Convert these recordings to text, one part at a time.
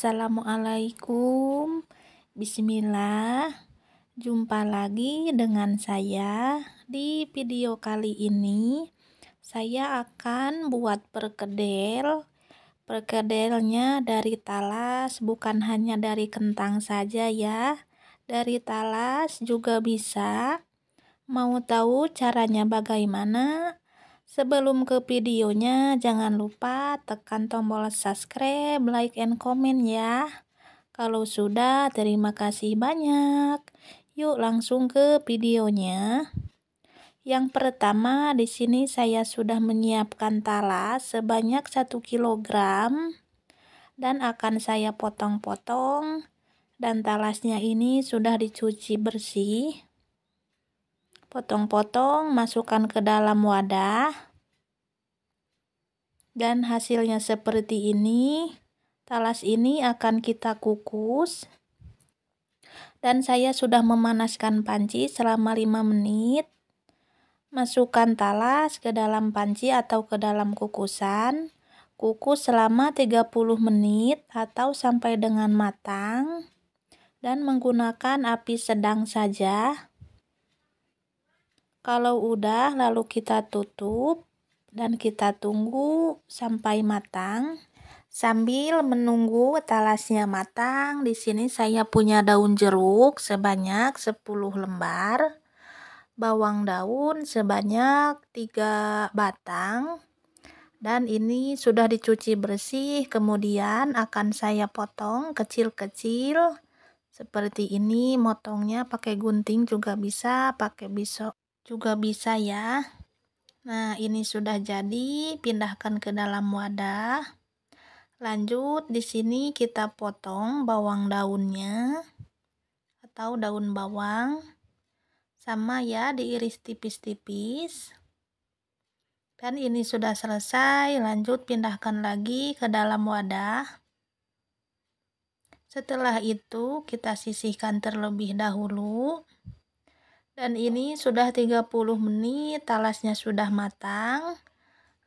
Assalamualaikum. Bismillah. Jumpa lagi dengan saya. Di video kali ini saya akan buat perkedel. Perkedelnya dari talas, bukan hanya dari kentang saja ya. Dari talas juga bisa. Mau tahu caranya bagaimana? Sebelum ke videonya, jangan lupa tekan tombol subscribe, like, and comment ya. Kalau sudah, terima kasih banyak. Yuk langsung ke videonya. Yang pertama, di sini saya sudah menyiapkan talas sebanyak 1 kilogram dan akan saya potong-potong. Dan talasnya ini sudah dicuci bersih. Potong-potong, masukkan ke dalam wadah. Dan hasilnya seperti ini. Talas ini akan kita kukus. Dan saya sudah memanaskan panci selama 5 menit. Masukkan talas ke dalam panci atau ke dalam kukusan. Kukus selama 30 menit atau sampai dengan matang. Dan menggunakan api sedang saja. Kalau udah, lalu kita tutup dan kita tunggu sampai matang. Sambil menunggu talasnya matang, di sini saya punya daun jeruk sebanyak 10 lembar, bawang daun sebanyak 3 batang, dan ini sudah dicuci bersih. Kemudian akan saya potong kecil-kecil seperti ini. Motongnya pakai gunting juga bisa, pakai pisau juga bisa ya. Nah, ini sudah jadi, pindahkan ke dalam wadah. Lanjut, di sini kita potong bawang daunnya atau daun bawang. Sama ya, diiris tipis-tipis. Dan ini sudah selesai, lanjut pindahkan lagi ke dalam wadah. Setelah itu, kita sisihkan terlebih dahulu. Dan ini sudah 30 menit, talasnya sudah matang.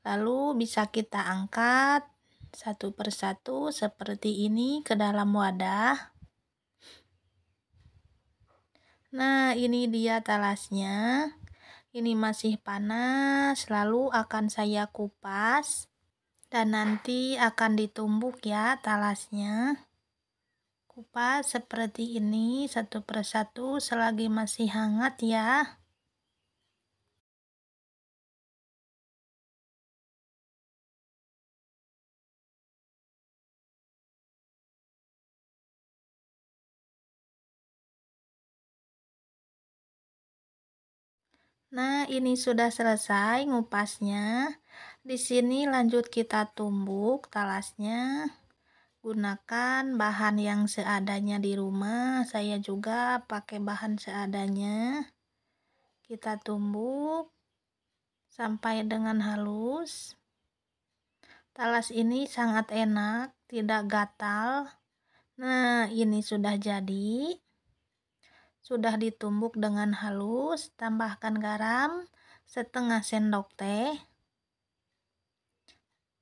Lalu bisa kita angkat satu persatu seperti ini ke dalam wadah. Nah, ini dia talasnya. Ini masih panas, lalu akan saya kupas. Dan nanti akan ditumbuk ya talasnya. Kupas seperti ini satu persatu selagi masih hangat ya. Nah, ini sudah selesai ngupasnya. Di sini lanjut kita tumbuk talasnya. Gunakan bahan yang seadanya di rumah. Saya juga pakai bahan seadanya. Kita tumbuk sampai dengan halus. Talas ini sangat enak, tidak gatal. Nah, ini sudah jadi. Sudah ditumbuk dengan halus. Tambahkan garam setengah sendok teh.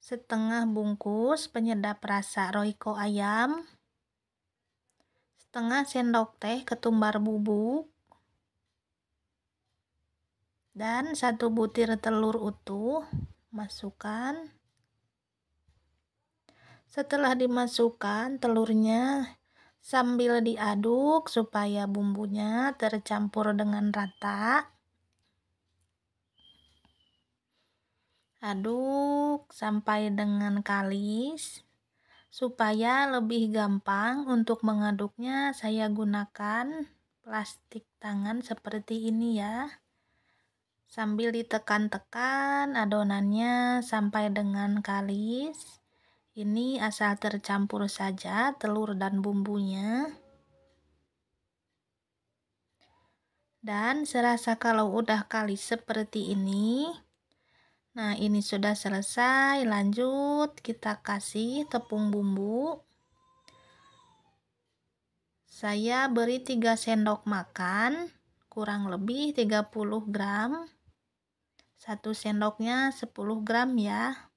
Setengah bungkus penyedap rasa Royco ayam. Setengah sendok teh ketumbar bubuk. Dan 1 butir telur utuh, masukkan. Setelah dimasukkan telurnya, sambil diaduk supaya bumbunya tercampur dengan rata. Aduk sampai dengan kalis. Supaya lebih gampang untuk mengaduknya, saya gunakan plastik tangan seperti ini ya. Sambil ditekan-tekan adonannya sampai dengan kalis. Ini asal tercampur saja telur dan bumbunya. Dan serasa kalau udah kalis seperti ini. Nah, ini sudah selesai. Lanjut kita kasih tepung bumbu. Saya beri 3 sendok makan, kurang lebih 30 gram. 1 sendoknya 10 gram ya.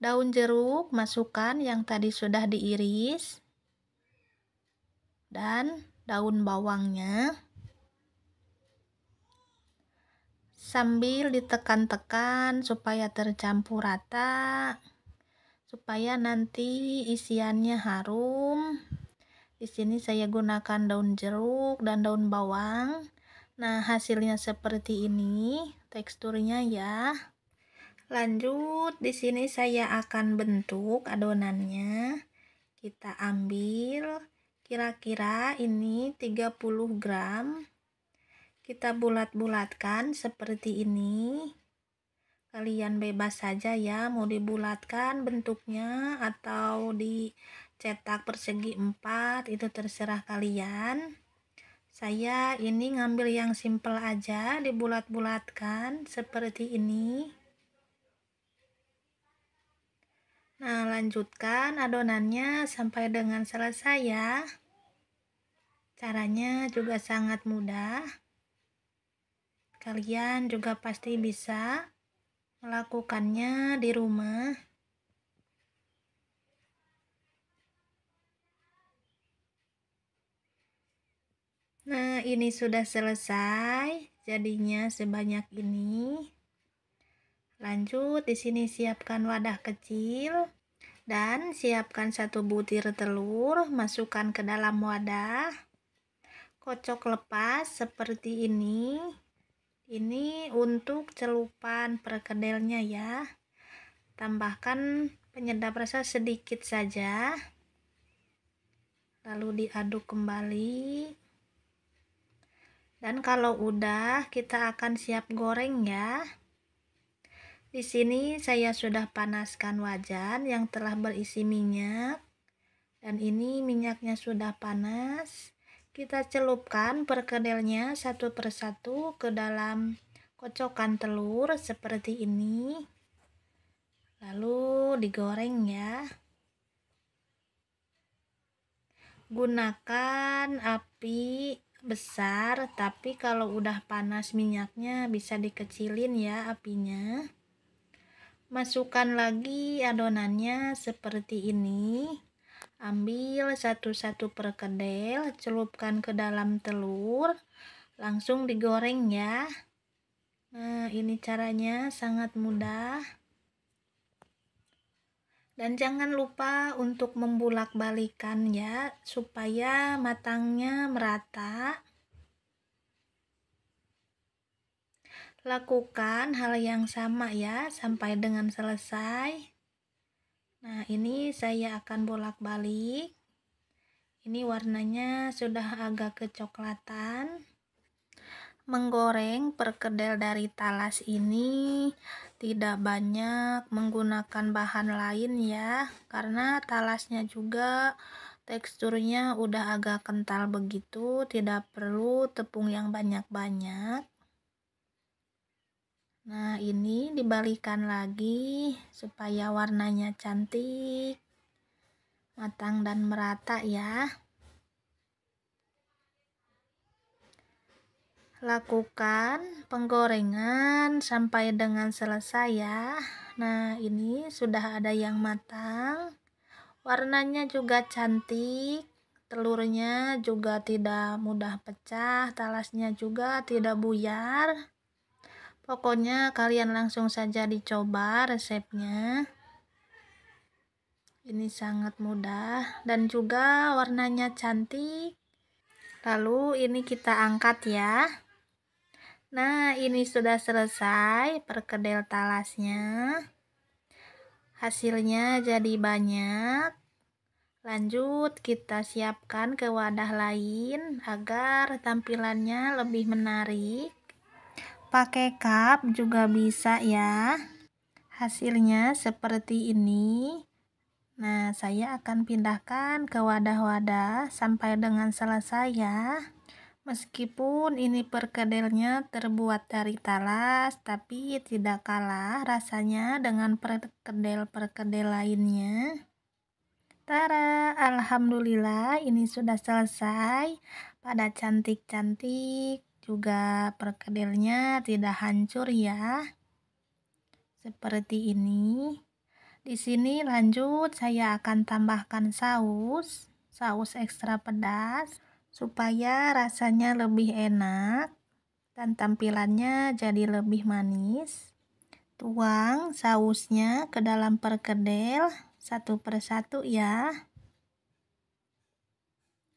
Daun jeruk masukkan yang tadi sudah diiris, dan daun bawangnya. Sambil ditekan-tekan supaya tercampur rata, supaya nanti isiannya harum. Di sini saya gunakan daun jeruk dan daun bawang. Nah, hasilnya seperti ini teksturnya ya. Lanjut, di sini saya akan bentuk adonannya. Kita ambil kira-kira ini 30 gram. Kita bulat-bulatkan seperti ini. Kalian bebas saja ya, mau dibulatkan bentuknya atau dicetak persegi 4, itu terserah kalian. Saya ini ngambil yang simple aja, dibulat-bulatkan seperti ini. Nah, lanjutkan adonannya sampai dengan selesai ya. Caranya juga sangat mudah. Kalian juga pasti bisa melakukannya di rumah. Nah, ini sudah selesai, jadinya sebanyak ini. Lanjut, di sini siapkan wadah kecil dan siapkan 1 butir telur, masukkan ke dalam wadah. Kocok lepas seperti ini. Ini untuk celupan perkedelnya ya. Tambahkan penyedap rasa sedikit saja. Lalu diaduk kembali. Dan kalau udah, kita akan siap goreng ya. Di sini saya sudah panaskan wajan yang telah berisi minyak. Dan ini minyaknya sudah panas. Kita celupkan perkedelnya satu persatu ke dalam kocokan telur seperti ini. Lalu digoreng ya. Gunakan api besar, tapi kalau udah panas minyaknya bisa dikecilin ya apinya. Masukkan lagi adonannya seperti ini. Ambil satu-satu perkedel, celupkan ke dalam telur, langsung digoreng ya. Nah, ini caranya sangat mudah. Dan jangan lupa untuk membulak-balikan ya, supaya matangnya merata. Lakukan hal yang sama ya, sampai dengan selesai. Nah, ini saya akan bolak-balik. Ini warnanya sudah agak kecoklatan. Menggoreng perkedel dari talas ini tidak banyak menggunakan bahan lain ya, karena talasnya juga teksturnya udah agak kental begitu, tidak perlu tepung yang banyak-banyak. Nah, ini dibalikan lagi supaya warnanya cantik, matang dan merata ya. Lakukan penggorengan sampai dengan selesai ya. Nah, ini sudah ada yang matang. Warnanya juga cantik. Telurnya juga tidak mudah pecah, talasnya juga tidak buyar. Pokoknya kalian langsung saja dicoba resepnya. Ini sangat mudah dan juga warnanya cantik. Lalu ini kita angkat ya. Nah, ini sudah selesai perkedel talasnya. Hasilnya jadi banyak. Lanjut, kita siapkan ke wadah lain agar tampilannya lebih menarik. Pakai cup juga bisa ya. Hasilnya seperti ini. Nah, saya akan pindahkan ke wadah-wadah sampai dengan selesai ya. Meskipun ini perkedelnya terbuat dari talas, tapi tidak kalah rasanya dengan perkedel-perkedel lainnya. Tara, alhamdulillah ini sudah selesai. Pada cantik-cantik, juga perkedelnya tidak hancur ya. Seperti ini. Di sini lanjut saya akan tambahkan saus ekstra pedas supaya rasanya lebih enak dan tampilannya jadi lebih manis. Tuang sausnya ke dalam perkedel satu persatu ya.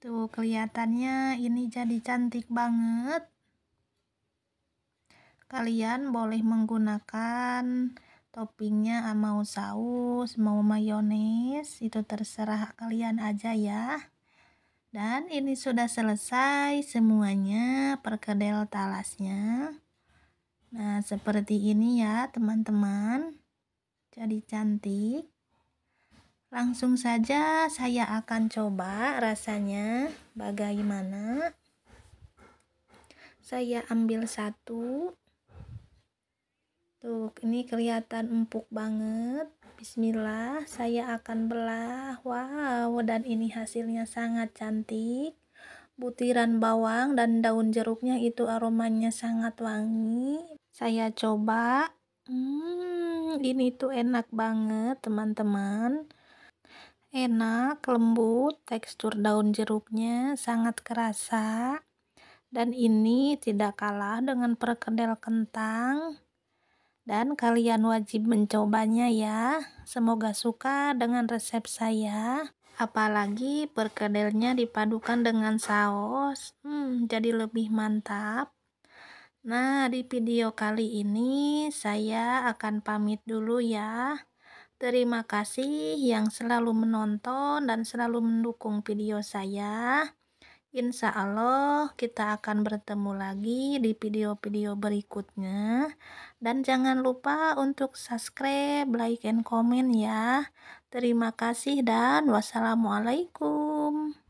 Tuh kelihatannya ini jadi cantik banget. Kalian boleh menggunakan toppingnya mau saus, mau mayones, itu terserah kalian aja ya. Dan ini sudah selesai semuanya perkedel talasnya. Nah, seperti ini ya teman-teman. Jadi cantik. Langsung saja saya akan coba rasanya bagaimana. Saya ambil satu. Tuh, ini kelihatan empuk banget. Bismillah, saya akan belah. Wow, dan ini hasilnya sangat cantik. Butiran bawang dan daun jeruknya itu aromanya sangat wangi. Saya coba. Ini tuh enak banget, teman-teman. Enak, lembut, tekstur daun jeruknya sangat kerasa. Dan ini tidak kalah dengan perkedel kentang. Dan kalian wajib mencobanya ya. Semoga suka dengan resep saya. Apalagi perkedelnya dipadukan dengan saus. Jadi lebih mantap. Nah, di video kali ini saya akan pamit dulu ya. Terima kasih yang selalu menonton dan selalu mendukung video saya. Insya Allah kita akan bertemu lagi di video-video berikutnya. Dan jangan lupa untuk subscribe, like, and comment ya. Terima kasih dan wassalamualaikum.